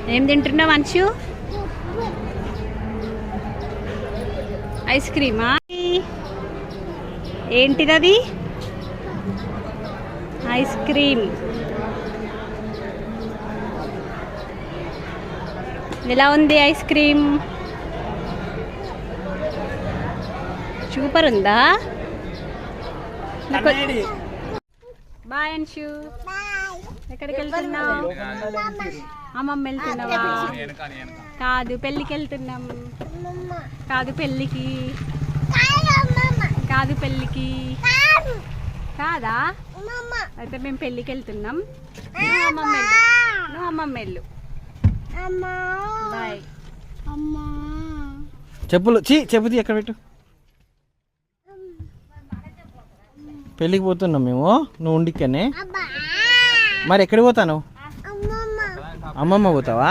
ఏం తింటున్నావు అంశు? ఐస్ క్రీమా? ఏంటిది? Ice cream. ఎలా ఉంది ఐస్ క్రీమ్? సూపర్ ఉందా? బాయ్ అంశు. ఎక్కడికి వెళ్తున్నావు? అమ్మమ్మ వెళ్తున్నావా? కాదు, పెళ్ళికి వెళ్తున్నాం. కాదు, పెళ్ళికి. కాదు, పెళ్ళికి. కాదా? అయితే మేము పెళ్ళికి వెళ్తున్నాం. నువ్వు అమ్మమ్మ వెళ్ళు. బాయ్. చెప్పులు చెప్పుది ఎక్కడ పెట్టు. పెళ్ళికి పోతున్నాం మేము. నువ్వు ఉండిక్కనే. మరి ఎక్కడికి పోతాను? అమ్మమ్మ పోతావా?